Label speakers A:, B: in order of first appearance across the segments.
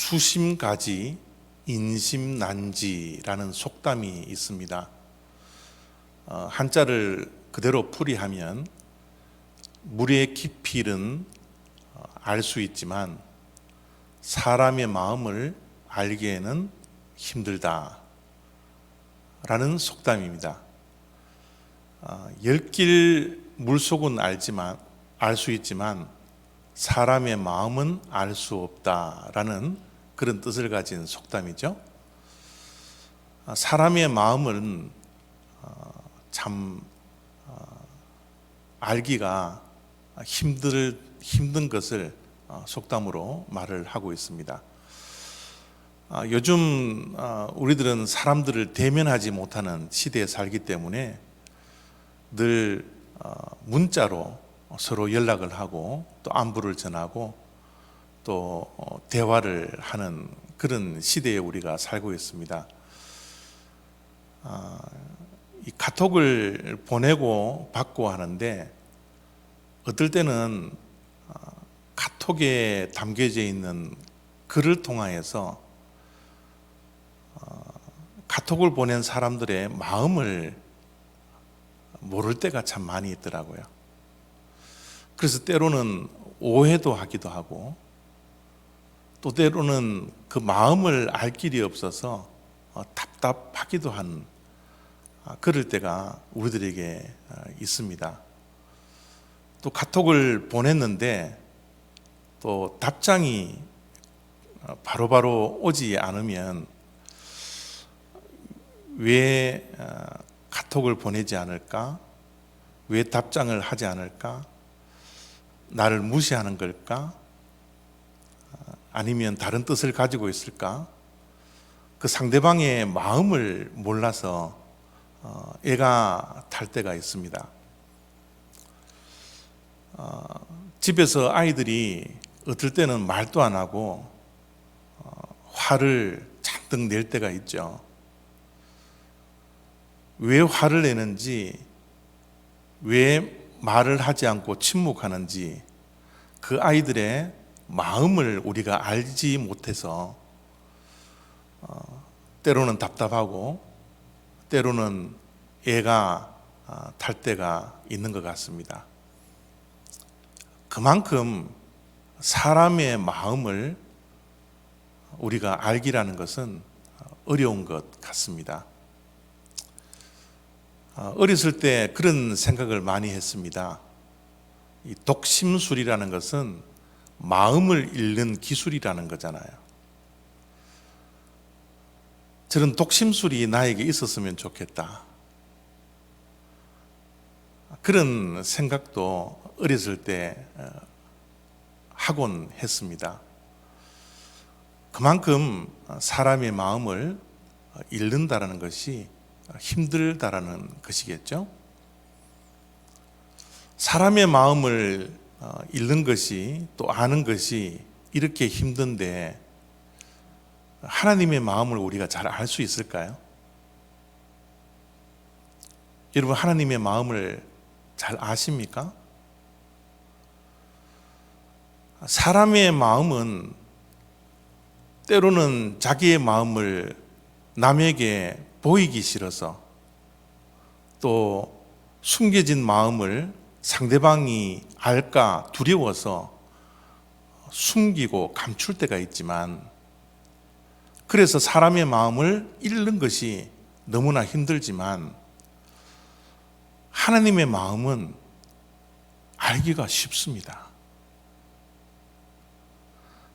A: 수심가지 인심난지라는 속담이 있습니다. 한자를 그대로 풀이하면 물의 깊이는 알 수 있지만 사람의 마음을 알기에는 힘들다 라는 속담입니다. 10길 물속은 알 수 있지만 사람의 마음은 알 수 없다라는 그런 뜻을 가진 속담이죠. 사람의 마음은 참 알기가 힘든 것을 속담으로 말을 하고 있습니다. 요즘 우리들은 사람들을 대면하지 못하는 시대에 살기 때문에 늘 문자로 서로 연락을 하고 또 안부를 전하고 또 대화를 하는 그런 시대에 우리가 살고 있습니다. 이 카톡을 보내고 받고 하는데 어떨 때는 카톡에 담겨져 있는 글을 통하여서 카톡을 보낸 사람들의 마음을 모를 때가 참 많이 있더라고요. 그래서 때로는 오해도 하기도 하고 또 때로는 그 마음을 알 길이 없어서 답답하기도 한 그럴 때가 우리들에게 있습니다. 또 카톡을 보냈는데 또 답장이 바로바로 오지 않으면 왜 카톡을 보내지 않을까? 왜 답장을 하지 않을까? 나를 무시하는 걸까? 아니면 다른 뜻을 가지고 있을까? 그 상대방의 마음을 몰라서 애가 탈 때가 있습니다. 집에서 아이들이 어떨 때는 말도 안 하고 화를 잔뜩 낼 때가 있죠. 왜 화를 내는지, 왜 말을 하지 않고 침묵하는지 그 아이들의 마음을 우리가 알지 못해서 때로는 답답하고 때로는 애가 탈 때가 있는 것 같습니다. 그만큼 사람의 마음을 우리가 알기라는 것은 어려운 것 같습니다. 어렸을 때 그런 생각을 많이 했습니다. 이 독심술이라는 것은 마음을 읽는 기술이라는 거잖아요. 저런 독심술이 나에게 있었으면 좋겠다. 그런 생각도 어렸을 때 하곤 했습니다. 그만큼 사람의 마음을 읽는다라는 것이 힘들다라는 것이겠죠. 사람의 마음을 읽는 것이 또 아는 것이 이렇게 힘든데 하나님의 마음을 우리가 잘 알 수 있을까요? 여러분, 하나님의 마음을 잘 아십니까? 사람의 마음은 때로는 자기의 마음을 남에게 보이기 싫어서 또 숨겨진 마음을 상대방이 알까 두려워서 숨기고 감출 때가 있지만, 그래서 사람의 마음을 읽는 것이 너무나 힘들지만 하나님의 마음은 알기가 쉽습니다.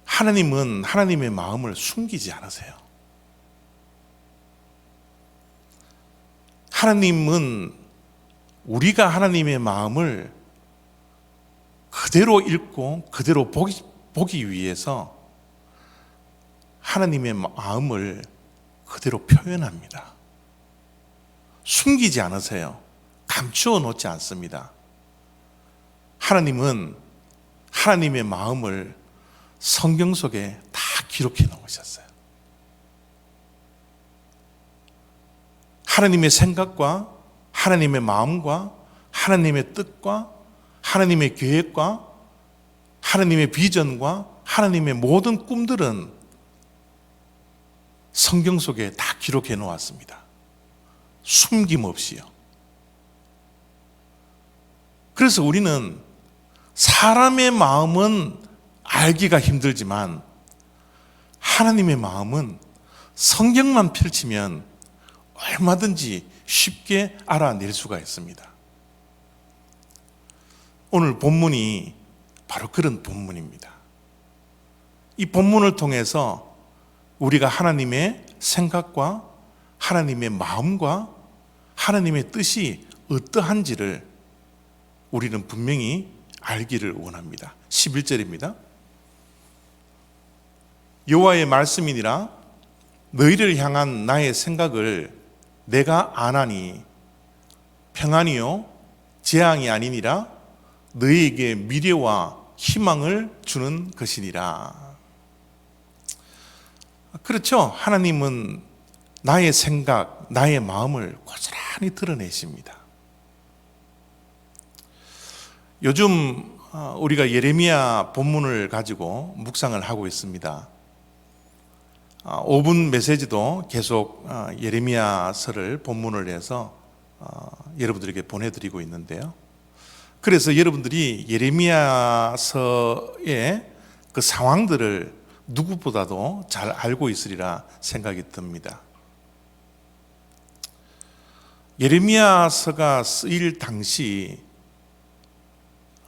A: 하나님은 하나님의 마음을 숨기지 않으세요. 하나님은 우리가 하나님의 마음을 그대로 읽고 그대로 보기 위해서 하나님의 마음을 그대로 표현합니다. 숨기지 않으세요. 감추어 놓지 않습니다. 하나님은 하나님의 마음을 성경 속에 다 기록해 놓으셨어요. 하나님의 생각과 하나님의 마음과 하나님의 뜻과 하나님의 계획과 하나님의 비전과 하나님의 모든 꿈들은 성경 속에 다 기록해 놓았습니다. 숨김없이요. 그래서 우리는 사람의 마음은 알기가 힘들지만 하나님의 마음은 성경만 펼치면 얼마든지 쉽게 알아낼 수가 있습니다. 오늘 본문이 바로 그런 본문입니다. 이 본문을 통해서 우리가 하나님의 생각과 하나님의 마음과 하나님의 뜻이 어떠한지를 우리는 분명히 알기를 원합니다. 11절입니다. 여호와의 말씀이니라 너희를 향한 나의 생각을 내가 아나니 평안이요 재앙이 아니니라 너희에게 미래와 희망을 주는 것이니라. 그렇죠. 하나님은 나의 생각, 나의 마음을 고스란히 드러내십니다. 요즘 우리가 예레미야 본문을 가지고 묵상을 하고 있습니다. 5분 메시지도 계속 예레미야서를 본문을 해서 여러분들에게 보내드리고 있는데요. 그래서 여러분들이 예레미야서의 그 상황들을 누구보다도 잘 알고 있으리라 생각이 듭니다. 예레미야서가 쓰일 당시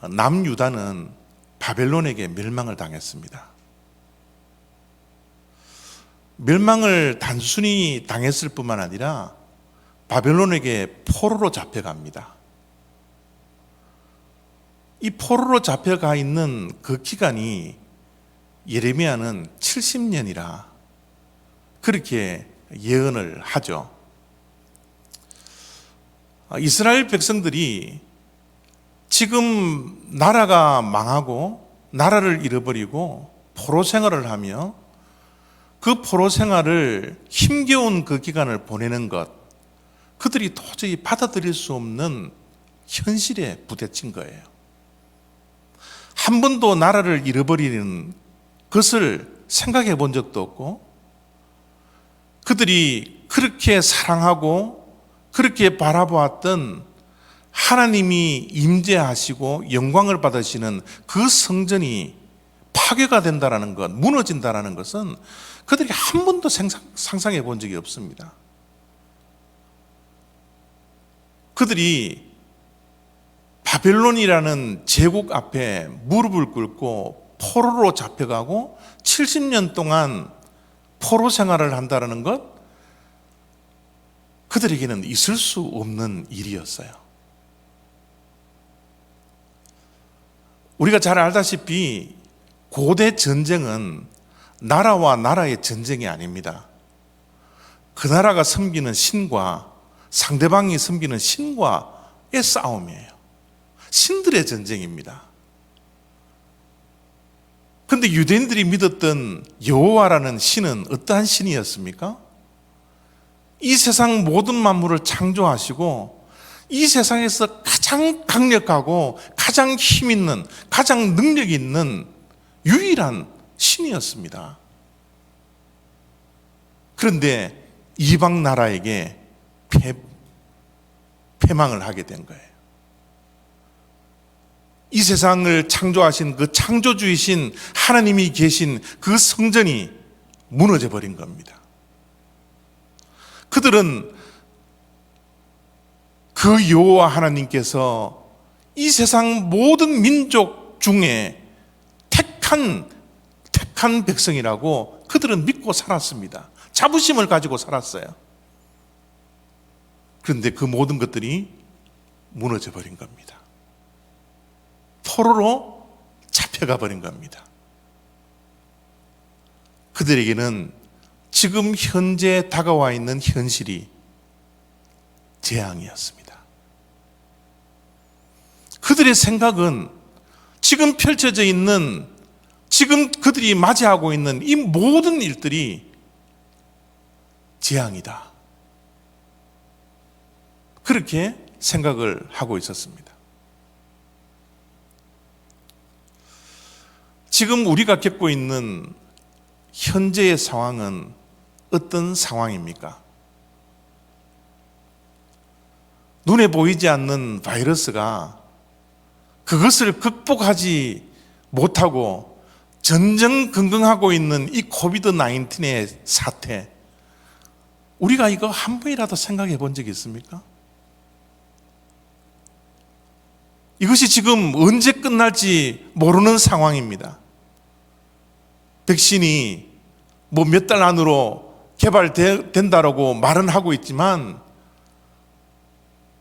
A: 남유다는 바벨론에게 멸망을 당했습니다. 멸망을 단순히 당했을 뿐만 아니라 바벨론에게 포로로 잡혀갑니다. 이 포로로 잡혀가 있는 그 기간이 예레미야는 70년이라 그렇게 예언을 하죠. 이스라엘 백성들이 지금 나라가 망하고 나라를 잃어버리고 포로 생활을 하며 그 포로 생활을 힘겨운 그 기간을 보내는 것, 그들이 도저히 받아들일 수 없는 현실에 부딪힌 거예요. 한 번도 나라를 잃어버리는 것을 생각해 본 적도 없고 그들이 그렇게 사랑하고 그렇게 바라보았던 하나님이 임재하시고 영광을 받으시는 그 성전이 파괴가 된다는 것, 무너진다는 것은 그들이 한 번도 상상해 본 적이 없습니다. 그들이 바벨론이라는 제국 앞에 무릎을 꿇고 포로로 잡혀가고 70년 동안 포로 생활을 한다는 것, 그들에게는 있을 수 없는 일이었어요. 우리가 잘 알다시피 고대 전쟁은 나라와 나라의 전쟁이 아닙니다. 그 나라가 섬기는 신과 상대방이 섬기는 신과의 싸움이에요. 신들의 전쟁입니다. 그런데 유대인들이 믿었던 여호와라는 신은 어떠한 신이었습니까? 이 세상 모든 만물을 창조하시고 이 세상에서 가장 강력하고 가장 힘 있는, 가장 능력 있는 유일한 신이었습니다. 그런데 이방 나라에게 패망을 하게 된 거예요. 이 세상을 창조하신 그 창조주이신 하나님이 계신 그 성전이 무너져 버린 겁니다. 그들은 그 여호와 하나님께서 이 세상 모든 민족 중에 택한 백성이라고 그들은 믿고 살았습니다. 자부심을 가지고 살았어요. 그런데 그 모든 것들이 무너져 버린 겁니다. 포로로 잡혀가 버린 겁니다. 그들에게는 지금 현재 다가와 있는 현실이 재앙이었습니다. 그들의 생각은 지금 펼쳐져 있는, 지금 그들이 맞이하고 있는 이 모든 일들이 재앙이다. 그렇게 생각을 하고 있었습니다. 지금 우리가 겪고 있는 현재의 상황은 어떤 상황입니까? 눈에 보이지 않는 바이러스가 그것을 극복하지 못하고 전전긍긍하고 있는 이 코비드 19의 사태, 우리가 이거 한 번이라도 생각해 본 적이 있습니까? 이것이 지금 언제 끝날지 모르는 상황입니다. 백신이 뭐 몇 달 안으로 개발된다라고 말은 하고 있지만,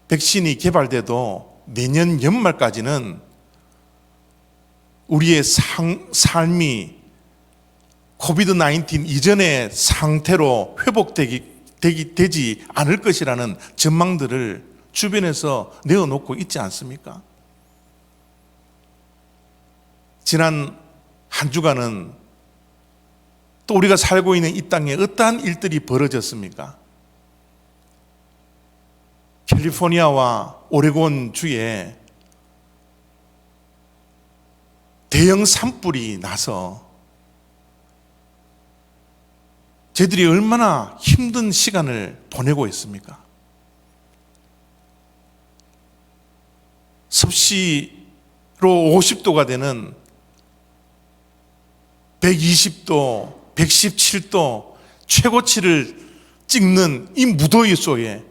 A: 백신이 개발돼도 내년 연말까지는 우리의 삶이 코비드 19 이전의 상태로 되지 않을 것이라는 전망들을 주변에서 내어놓고 있지 않습니까? 지난 한 주간은 또 우리가 살고 있는 이 땅에 어떠한 일들이 벌어졌습니까? 캘리포니아와 오레곤 주에 대형 산불이 나서 저희들이 얼마나 힘든 시간을 보내고 있습니까? 섭씨로 50도가 되는 120도, 117도 최고치를 찍는 이 무더위 속에,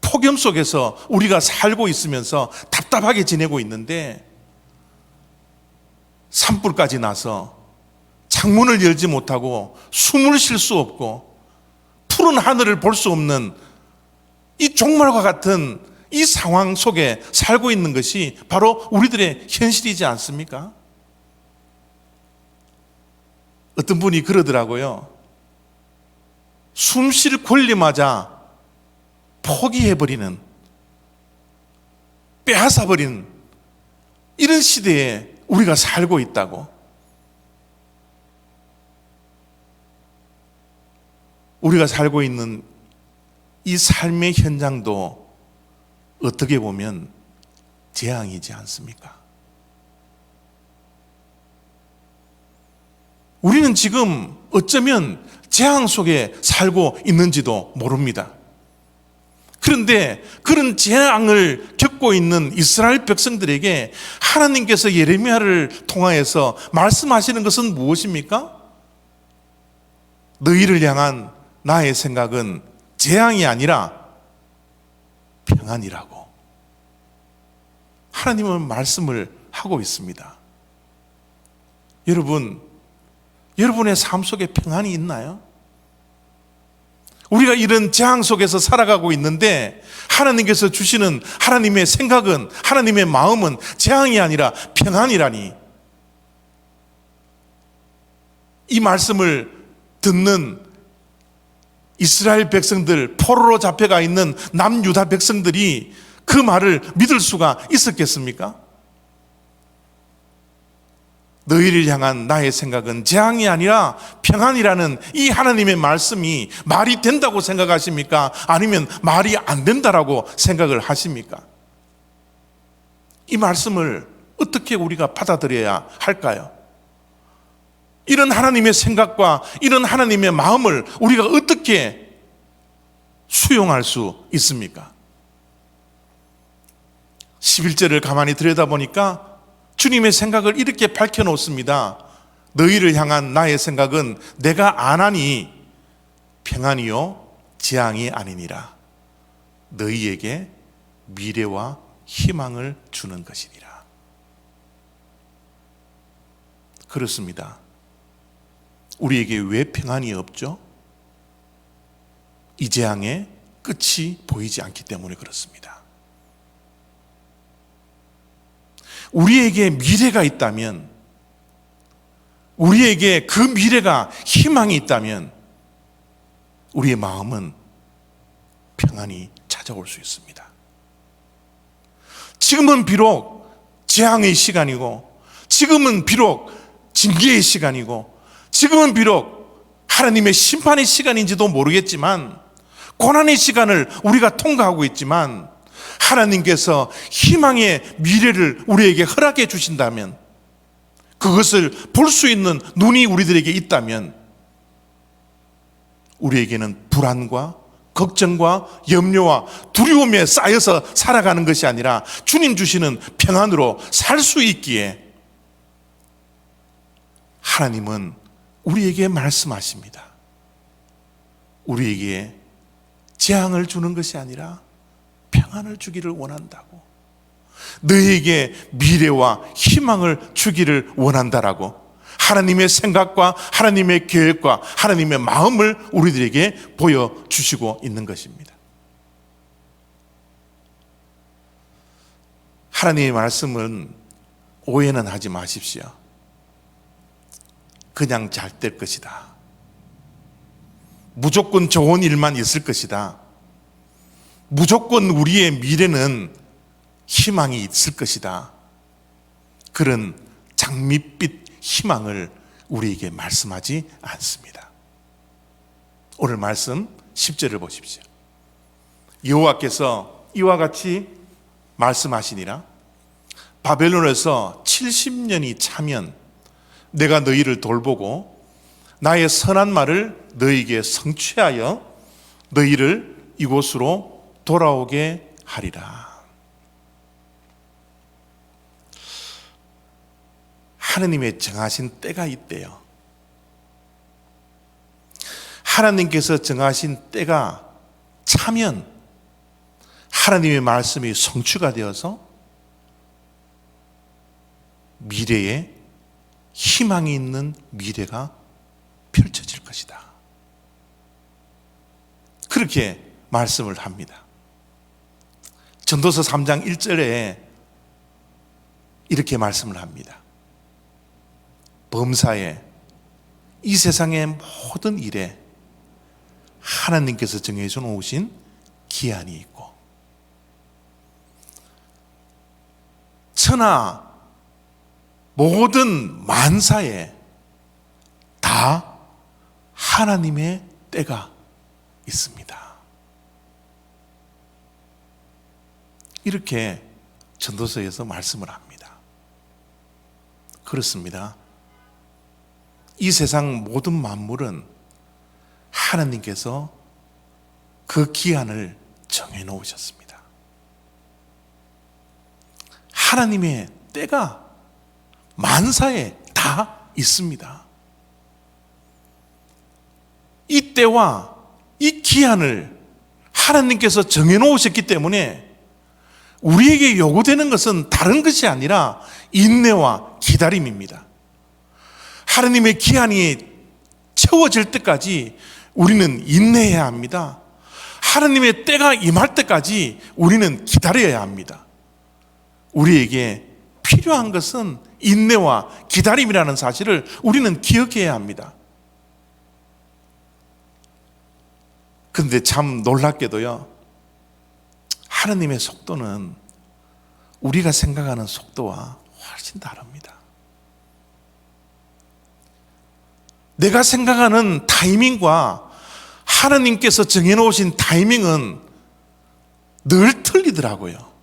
A: 폭염 속에서 우리가 살고 있으면서 답답하게 지내고 있는데, 산불까지 나서 창문을 열지 못하고 숨을 쉴 수 없고 푸른 하늘을 볼 수 없는 이 종말과 같은 이 상황 속에 살고 있는 것이 바로 우리들의 현실이지 않습니까? 어떤 분이 그러더라고요. 숨 쉴 권리마저 포기해버리는, 빼앗아버리는 이런 시대에 우리가 살고 있다고. 우리가 살고 있는 이 삶의 현장도 어떻게 보면 재앙이지 않습니까? 우리는 지금 어쩌면 재앙 속에 살고 있는지도 모릅니다. 그런데 그런 재앙을 겪고 있는 이스라엘 백성들에게 하나님께서 예레미야를 통하여서 말씀하시는 것은 무엇입니까? 너희를 향한 나의 생각은 재앙이 아니라 평안이라고 하나님은 말씀을 하고 있습니다. 여러분의 삶 속에 평안이 있나요? 우리가 이런 재앙 속에서 살아가고 있는데 하나님께서 주시는 하나님의 생각은, 하나님의 마음은 재앙이 아니라 평안이라니, 이 말씀을 듣는 이스라엘 백성들, 포로로 잡혀가 있는 남유다 백성들이 그 말을 믿을 수가 있었겠습니까? 너희를 향한 나의 생각은 재앙이 아니라 평안이라는 이 하나님의 말씀이 말이 된다고 생각하십니까? 아니면 말이 안 된다라고 생각을 하십니까? 이 말씀을 어떻게 우리가 받아들여야 할까요? 이런 하나님의 생각과 이런 하나님의 마음을 우리가 어떻게 수용할 수 있습니까? 11절을 가만히 들여다보니까 주님의 생각을 이렇게 밝혀놓습니다. 너희를 향한 나의 생각은 내가 아나니 평안이요 재앙이 아니니라. 너희에게 미래와 희망을 주는 것이니라. 그렇습니다. 우리에게 왜 평안이 없죠? 이 재앙의 끝이 보이지 않기 때문에 그렇습니다. 우리에게 미래가 있다면, 우리에게 그 미래가 희망이 있다면 우리의 마음은 평안이 찾아올 수 있습니다. 지금은 비록 재앙의 시간이고, 지금은 비록 징계의 시간이고, 지금은 비록 하나님의 심판의 시간인지도 모르겠지만, 고난의 시간을 우리가 통과하고 있지만, 하나님께서 희망의 미래를 우리에게 허락해 주신다면, 그것을 볼 수 있는 눈이 우리들에게 있다면 우리에게는 불안과 걱정과 염려와 두려움에 쌓여서 살아가는 것이 아니라 주님 주시는 평안으로 살 수 있기에 하나님은 우리에게 말씀하십니다. 우리에게 재앙을 주는 것이 아니라 평안을 주기를 원한다고, 너희에게 미래와 희망을 주기를 원한다라고 하나님의 생각과 하나님의 계획과 하나님의 마음을 우리들에게 보여주시고 있는 것입니다. 하나님의 말씀은 오해는 하지 마십시오. 그냥 잘 될 것이다, 무조건 좋은 일만 있을 것이다, 무조건 우리의 미래는 희망이 있을 것이다, 그런 장밋빛 희망을 우리에게 말씀하지 않습니다. 오늘 말씀 10절을 보십시오. 여호와께서 이와 같이 말씀하시니라. 바벨론에서 70년이 차면 내가 너희를 돌보고 나의 선한 말을 너희에게 성취하여 너희를 이곳으로 돌아오게 하리라. 하나님의 정하신 때가 있대요. 하나님께서 정하신 때가 차면 하나님의 말씀이 성취가 되어서 미래에 희망이 있는 미래가 펼쳐질 것이다, 그렇게 말씀을 합니다. 전도서 3장 1절에 이렇게 말씀을 합니다. 범사에 이 세상의 모든 일에 하나님께서 정해져 놓으신 기한이 있고, 천하 모든 만사에 다 하나님의 때가 있습니다. 이렇게 전도서에서 말씀을 합니다. 그렇습니다. 이 세상 모든 만물은 하나님께서 그 기한을 정해 놓으셨습니다. 하나님의 때가 만사에 다 있습니다. 이 때와 이 기한을 하나님께서 정해 놓으셨기 때문에 우리에게 요구되는 것은 다른 것이 아니라 인내와 기다림입니다. 하나님의 기한이 채워질 때까지 우리는 인내해야 합니다. 하나님의 때가 임할 때까지 우리는 기다려야 합니다. 우리에게 필요한 것은 인내와 기다림이라는 사실을 우리는 기억해야 합니다. 그런데 참 놀랍게도요, 하나님의 속도는 우리가 생각하는 속도와 훨씬 다릅니다. 내가 생각하는 타이밍과 하나님께서 정해놓으신 타이밍은 늘 틀리더라고요.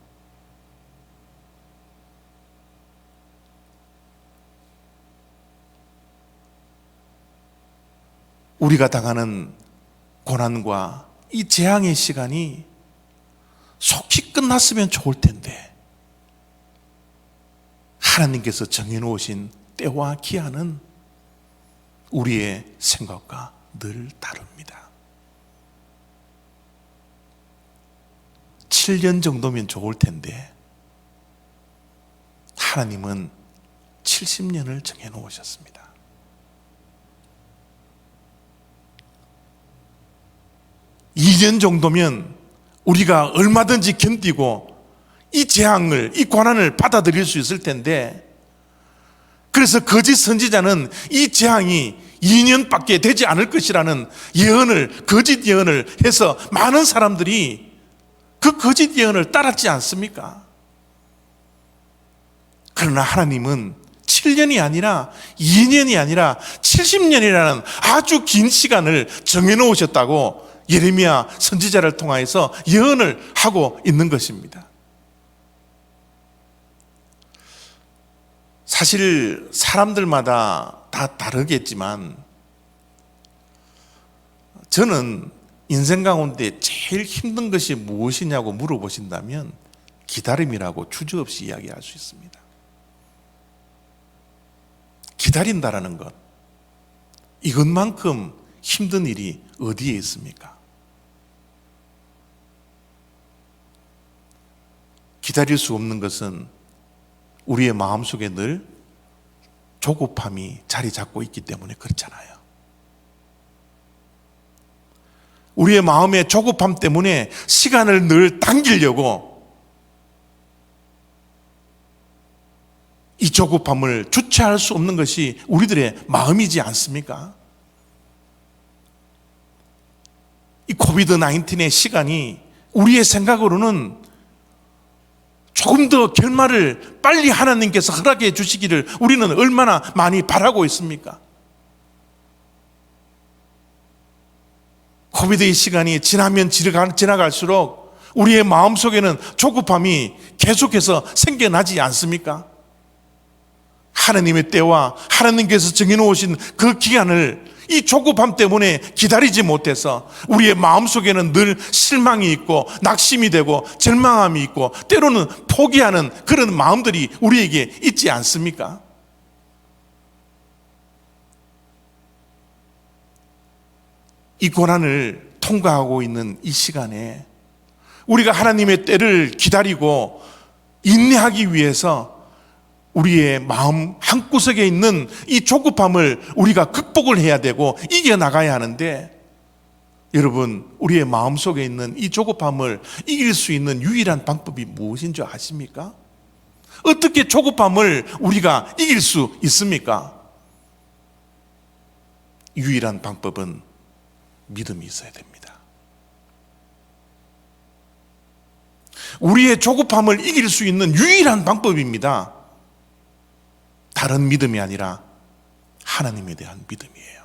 A: 우리가 당하는 고난과 이 재앙의 시간이 속히 끝났으면 좋을 텐데 하나님께서 정해놓으신 때와 기한은 우리의 생각과 늘 다릅니다. 7년 정도면 좋을 텐데 하나님은 70년을 정해놓으셨습니다. 이 2년 정도면 우리가 얼마든지 견디고 이 재앙을, 이 고난을 받아들일 수 있을 텐데, 그래서 거짓 선지자는 이 재앙이 2년밖에 되지 않을 것이라는 예언을, 거짓 예언을 해서 많은 사람들이 그 거짓 예언을 따랐지 않습니까? 그러나 하나님은 7년이 아니라 2년이 아니라 70년이라는 아주 긴 시간을 정해놓으셨다고 예레미야 선지자를 통하여서 예언을 하고 있는 것입니다. 사실 사람들마다 다 다르겠지만 저는 인생 가운데 제일 힘든 것이 무엇이냐고 물어보신다면 기다림이라고 주저없이 이야기할 수 있습니다. 기다린다라는 것, 이것만큼 힘든 일이 어디에 있습니까? 기다릴 수 없는 것은 우리의 마음속에 늘 조급함이 자리 잡고 있기 때문에 그렇잖아요. 우리의 마음의 조급함 때문에 시간을 늘 당기려고 이 조급함을 주체할 수 없는 것이 우리들의 마음이지 않습니까? 이 코비드-19의 시간이 우리의 생각으로는 조금 더 결말을 빨리 하나님께서 허락해 주시기를 우리는 얼마나 많이 바라고 있습니까? 코비드의 시간이 지나면 지나갈수록 우리의 마음속에는 조급함이 계속해서 생겨나지 않습니까? 하나님의 때와 하나님께서 정해놓으신 그 기간을 이 조급함 때문에 기다리지 못해서 우리의 마음속에는 늘 실망이 있고 낙심이 되고 절망함이 있고 때로는 포기하는 그런 마음들이 우리에게 있지 않습니까? 이 고난을 통과하고 있는 이 시간에 우리가 하나님의 때를 기다리고 인내하기 위해서 우리의 마음 한구석에 있는 이 조급함을 우리가 극복을 해야 되고 이겨나가야 하는데, 여러분, 우리의 마음속에 있는 이 조급함을 이길 수 있는 유일한 방법이 무엇인 줄 아십니까? 어떻게 조급함을 우리가 이길 수 있습니까? 유일한 방법은 믿음이 있어야 됩니다. 우리의 조급함을 이길 수 있는 유일한 방법입니다. 다른 믿음이 아니라 하나님에 대한 믿음이에요.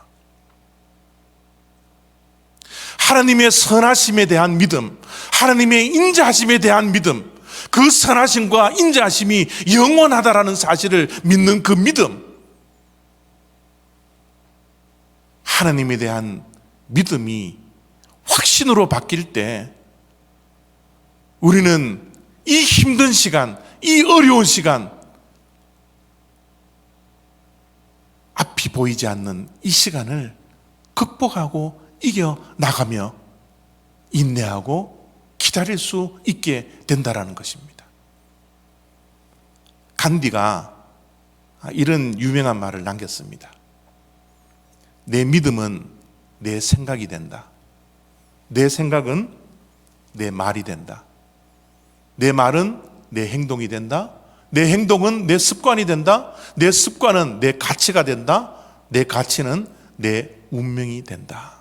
A: 하나님의 선하심에 대한 믿음, 하나님의 인자하심에 대한 믿음, 그 선하심과 인자하심이 영원하다라는 사실을 믿는 그 믿음, 하나님에 대한 믿음이 확신으로 바뀔 때 우리는 이 힘든 시간, 이 어려운 시간, 앞이 보이지 않는 이 시간을 극복하고 이겨나가며 인내하고 기다릴 수 있게 된다는 것입니다. 간디가 이런 유명한 말을 남겼습니다. 내 믿음은 내 생각이 된다. 내 생각은 내 말이 된다. 내 말은 내 행동이 된다. 내 행동은 내 습관이 된다. 내 습관은 내 가치가 된다. 내 가치는 내 운명이 된다.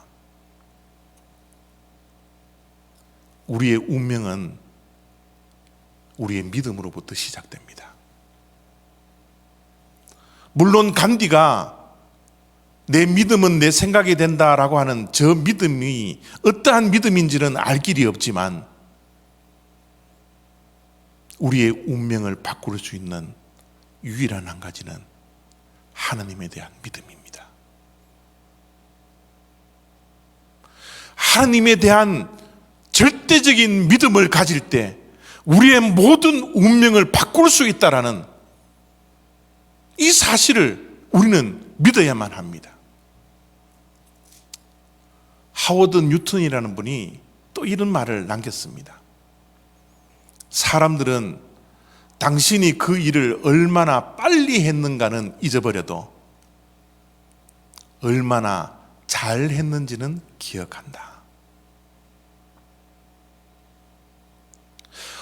A: 우리의 운명은 우리의 믿음으로부터 시작됩니다. 물론 간디가 내 믿음은 내 생각이 된다라고 하는 저 믿음이 어떠한 믿음인지는 알 길이 없지만 우리의 운명을 바꿀 수 있는 유일한 한 가지는 하나님에 대한 믿음입니다. 하나님에 대한 절대적인 믿음을 가질 때 우리의 모든 운명을 바꿀 수 있다라는 이 사실을 우리는 믿어야만 합니다. 하워드 뉴턴이라는 분이 또 이런 말을 남겼습니다. 사람들은 당신이 그 일을 얼마나 빨리 했는가는 잊어버려도 얼마나 잘 했는지는 기억한다.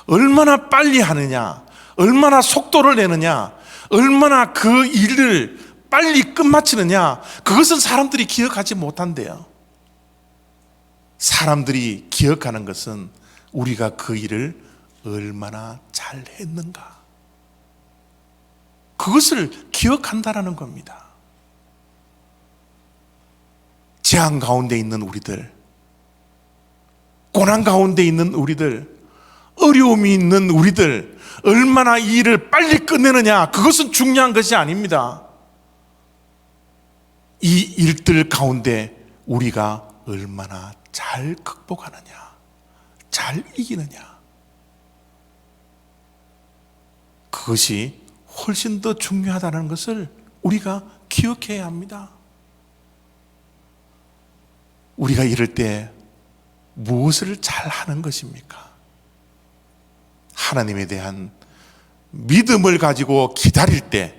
A: 얼마나 빨리 하느냐, 얼마나 속도를 내느냐, 얼마나 그 일을 빨리 끝마치느냐, 그것은 사람들이 기억하지 못한대요. 사람들이 기억하는 것은 우리가 그 일을 얼마나 잘 했는가, 그것을 기억한다라는 겁니다. 재앙 가운데 있는 우리들, 고난 가운데 있는 우리들, 어려움이 있는 우리들, 얼마나 이 일을 빨리 끝내느냐, 그것은 중요한 것이 아닙니다. 이 일들 가운데 우리가 얼마나 잘 극복하느냐, 잘 이기느냐, 그것이 훨씬 더 중요하다는 것을 우리가 기억해야 합니다. 우리가 이럴 때 무엇을 잘 하는 것입니까? 하나님에 대한 믿음을 가지고 기다릴 때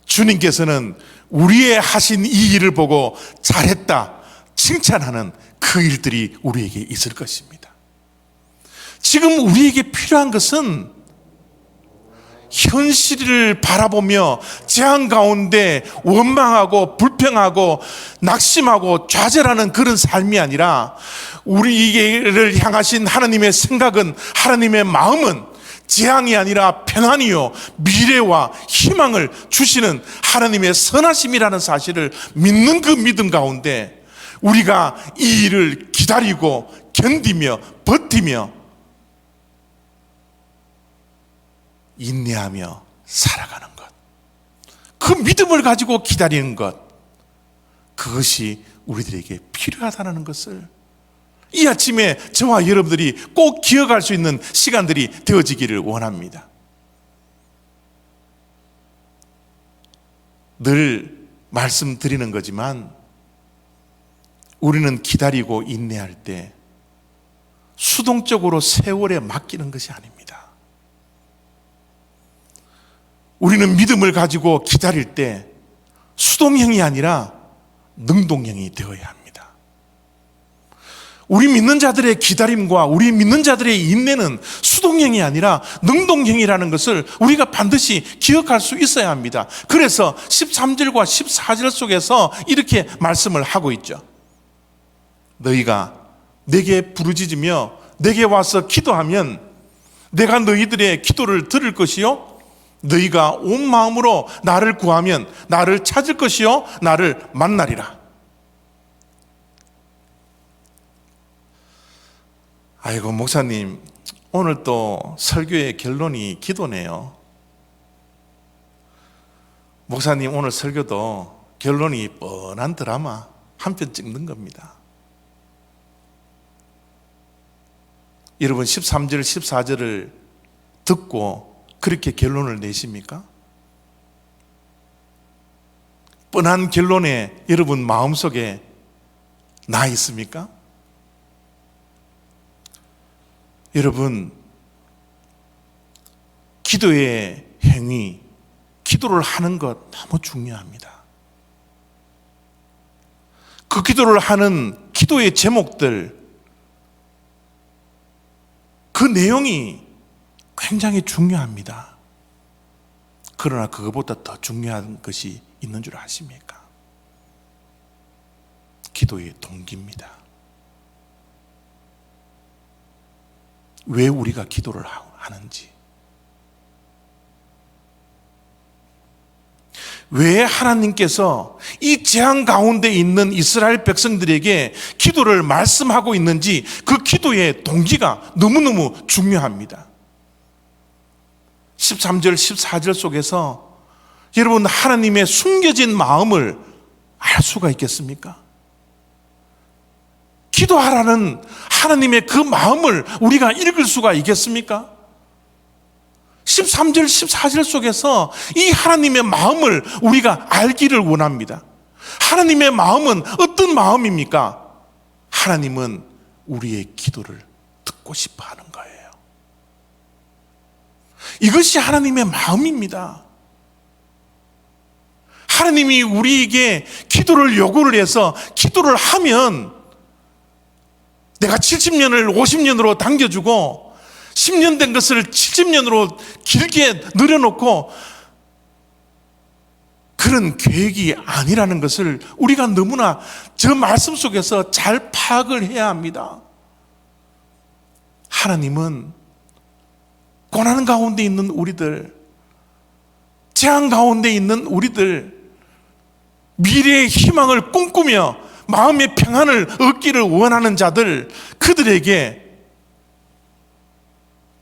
A: 주님께서는 우리의 하신 이 일을 보고 잘했다 칭찬하는 그 일들이 우리에게 있을 것입니다. 지금 우리에게 필요한 것은 현실을 바라보며 재앙 가운데 원망하고 불평하고 낙심하고 좌절하는 그런 삶이 아니라, 우리를 향하신 하나님의 생각은, 하나님의 마음은 재앙이 아니라 평안이요 미래와 희망을 주시는 하나님의 선하심이라는 사실을 믿는 그 믿음 가운데 우리가 이 일을 기다리고 견디며 버티며 인내하며 살아가는 것, 그 믿음을 가지고 기다리는 것, 그것이 우리들에게 필요하다는 것을 이 아침에 저와 여러분들이 꼭 기억할 수 있는 시간들이 되어지기를 원합니다. 늘 말씀드리는 거지만 우리는 기다리고 인내할 때 수동적으로 세월에 맡기는 것이 아닙니다. 우리는 믿음을 가지고 기다릴 때 수동형이 아니라 능동형이 되어야 합니다. 우리 믿는 자들의 기다림과 우리 믿는 자들의 인내는 수동형이 아니라 능동형이라는 것을 우리가 반드시 기억할 수 있어야 합니다. 그래서 13절과 14절 속에서 이렇게 말씀을 하고 있죠. 너희가 내게 부르짖으며 내게 와서 기도하면 내가 너희들의 기도를 들을 것이요 너희가 온 마음으로 나를 구하면 나를 찾을 것이요 나를 만나리라. 아이고 목사님, 오늘 또 설교의 결론이 기도네요. 목사님 오늘 설교도 결론이 뻔한 드라마 한 편 찍는 겁니다. 여러분 13절 14절을 듣고 그렇게 결론을 내십니까? 뻔한 결론에 여러분 마음속에 나 있습니까? 여러분, 기도의 행위, 기도를 하는 것 너무 중요합니다. 그 기도를 하는 기도의 제목들, 그 내용이 굉장히 중요합니다. 그러나 그것보다 더 중요한 것이 있는 줄 아십니까? 기도의 동기입니다. 왜 우리가 기도를 하는지, 왜 하나님께서 이 재앙 가운데 있는 이스라엘 백성들에게 기도를 말씀하고 있는지, 그 기도의 동기가 너무너무 중요합니다. 13절 14절 속에서 여러분 하나님의 숨겨진 마음을 알 수가 있겠습니까? 기도하라는 하나님의 그 마음을 우리가 읽을 수가 있겠습니까? 13절 14절 속에서 이 하나님의 마음을 우리가 알기를 원합니다. 하나님의 마음은 어떤 마음입니까? 하나님은 우리의 기도를 듣고 싶어 하는 거예요. 이것이 하나님의 마음입니다. 하나님이 우리에게 기도를 요구를 해서 기도를 하면 내가 70년을 50년으로 당겨주고 10년 된 것을 70년으로 길게 늘여놓고 그런 계획이 아니라는 것을 우리가 너무나 저 말씀 속에서 잘 파악을 해야 합니다. 하나님은 고난 가운데 있는 우리들, 재앙 가운데 있는 우리들, 미래의 희망을 꿈꾸며 마음의 평안을 얻기를 원하는 자들, 그들에게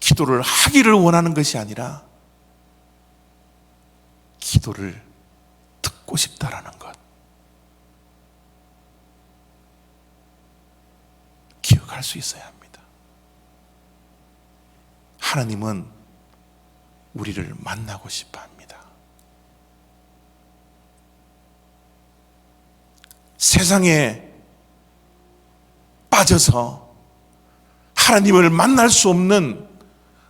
A: 기도를 하기를 원하는 것이 아니라 기도를 듣고 싶다라는 것. 알 수 있어야 합니다. 하나님은 우리를 만나고 싶어 합니다. 세상에 빠져서 하나님을 만날 수 없는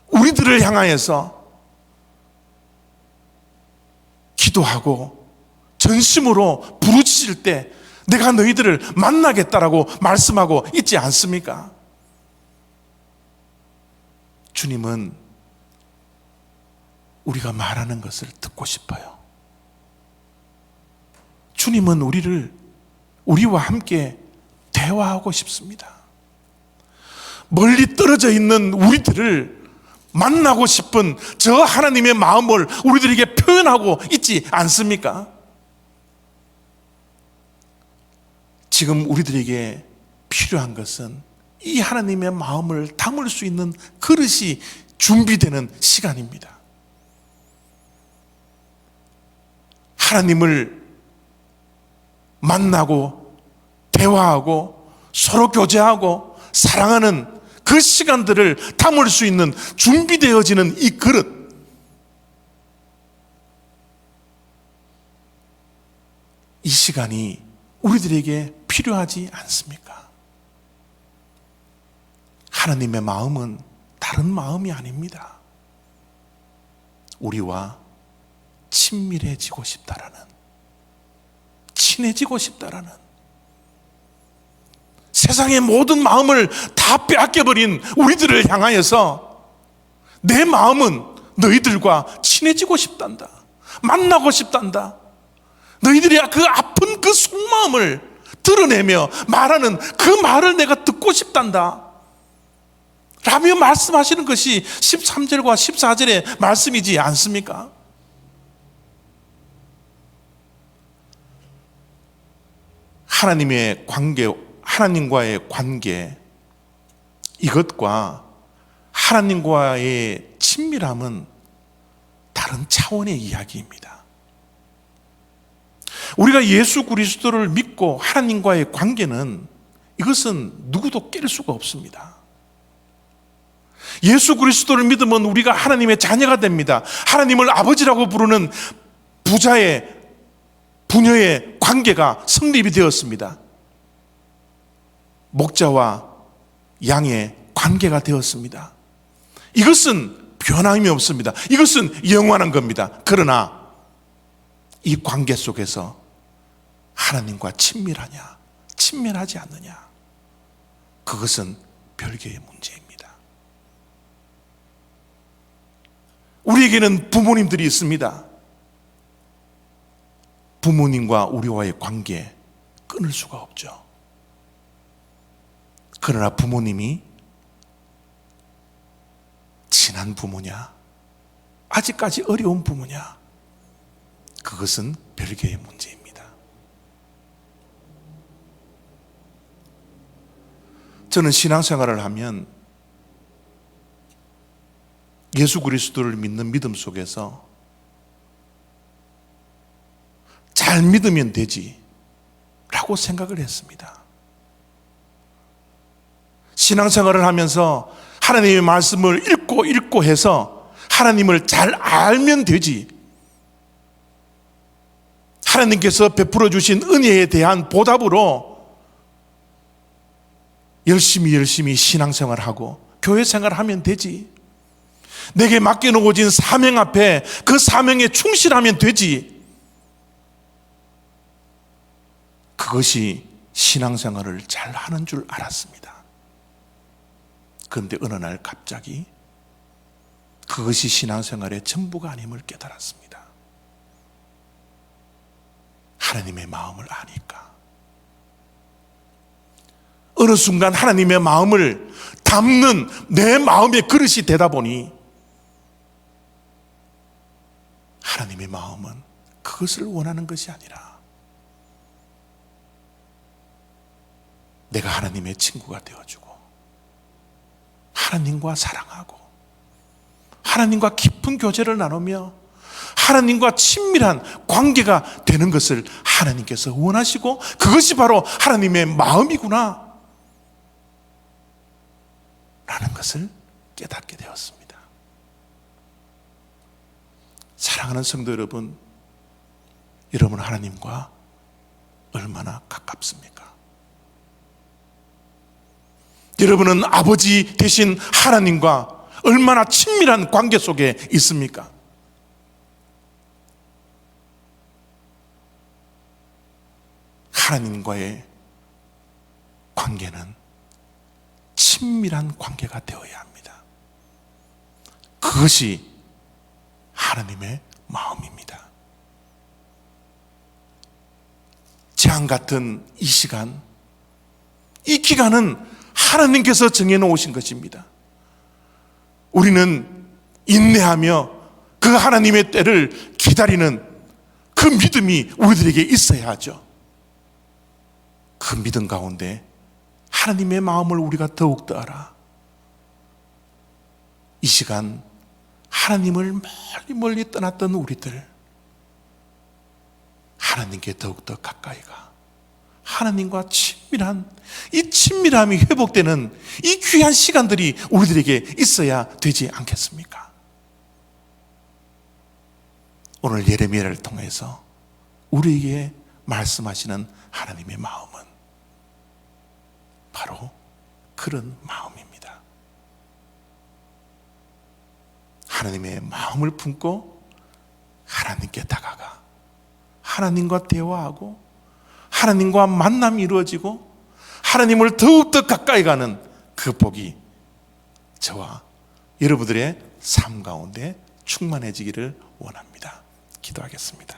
A: 우리들을 향하여서 기도하고 전심으로 부르짖을 때 내가 너희들을 만나겠다라고 말씀하고 있지 않습니까? 주님은 우리가 말하는 것을 듣고 싶어요. 주님은 우리와 함께 대화하고 싶습니다. 멀리 떨어져 있는 우리들을 만나고 싶은 저 하나님의 마음을 우리들에게 표현하고 있지 않습니까? 지금 우리들에게 필요한 것은 이 하나님의 마음을 담을 수 있는 그릇이 준비되는 시간입니다. 하나님을 만나고 대화하고 서로 교제하고 사랑하는 그 시간들을 담을 수 있는 준비되어지는 이 그릇, 이 시간이 우리들에게 필요하지 않습니까? 하나님의 마음은 다른 마음이 아닙니다. 우리와 친밀해지고 싶다라는, 친해지고 싶다라는, 세상의 모든 마음을 다 빼앗겨버린 우리들을 향하여서 내 마음은 너희들과 친해지고 싶단다, 만나고 싶단다, 너희들이 그 아픈 그 속마음을 드러내며 말하는 그 말을 내가 듣고 싶단다 라며 말씀하시는 것이 13절과 14절의 말씀이지 않습니까? 하나님의 관계, 하나님과의 관계, 이것과 하나님과의 친밀함은 다른 차원의 이야기입니다. 우리가 예수 그리스도를 믿고 하나님과의 관계는, 이것은 누구도 깰 수가 없습니다. 예수 그리스도를 믿으면 우리가 하나님의 자녀가 됩니다. 하나님을 아버지라고 부르는 부녀의 관계가 성립이 되었습니다. 목자와 양의 관계가 되었습니다. 이것은 변함이 없습니다. 이것은 영원한 겁니다. 그러나 이 관계 속에서 하나님과 친밀하냐, 친밀하지 않느냐, 그것은 별개의 문제입니다. 우리에게는 부모님들이 있습니다. 부모님과 우리와의 관계 끊을 수가 없죠. 그러나 부모님이 친한 부모냐, 아직까지 어려운 부모냐, 그것은 별개의 문제입니다. 저는 신앙생활을 하면 예수 그리스도를 믿는 믿음 속에서 잘 믿으면 되지 라고 생각을 했습니다. 신앙생활을 하면서 하나님의 말씀을 읽고 해서 하나님을 잘 알면 되지, 하나님께서 베풀어 주신 은혜에 대한 보답으로 열심히 신앙생활하고 교회생활을 하면 되지, 내게 맡겨놓아진 사명 앞에 그 사명에 충실하면 되지, 그것이 신앙생활을 잘 하는 줄 알았습니다. 그런데 어느 날 갑자기 그것이 신앙생활의 전부가 아님을 깨달았습니다. 하나님의 마음을 아니까. 어느 순간 하나님의 마음을 담는 내 마음의 그릇이 되다 보니 하나님의 마음은 그것을 원하는 것이 아니라 내가 하나님의 친구가 되어주고 하나님과 사랑하고 하나님과 깊은 교제를 나누며 하나님과 친밀한 관계가 되는 것을 하나님께서 원하시고 그것이 바로 하나님의 마음이구나, 것을 깨닫게 되었습니다. 사랑하는 성도 여러분, 여러분 하나님과 얼마나 가깝습니까? 여러분은 아버지 되신 하나님과 얼마나 친밀한 관계 속에 있습니까? 하나님과의 관계는 친밀한 관계가 되어야 합니다. 그것이 하나님의 마음입니다. 재앙 같은 이 시간, 이 기간은 하나님께서 정해놓으신 것입니다. 우리는 인내하며 그 하나님의 때를 기다리는 그 믿음이 우리들에게 있어야 하죠. 그 믿음 가운데 하나님의 마음을 우리가 더욱더 알아 이 시간 하나님을 멀리 멀리 떠났던 우리들, 하나님께 더욱더 가까이 가 하나님과 친밀한 이 친밀함이 회복되는 이 귀한 시간들이 우리들에게 있어야 되지 않겠습니까? 오늘 예레미야를 통해서 우리에게 말씀하시는 하나님의 마음은 바로 그런 마음입니다. 하나님의 마음을 품고 하나님께 다가가 하나님과 대화하고 하나님과 만남이 이루어지고 하나님을 더욱더 가까이 가는 그 복이 저와 여러분들의 삶 가운데 충만해지기를 원합니다. 기도하겠습니다.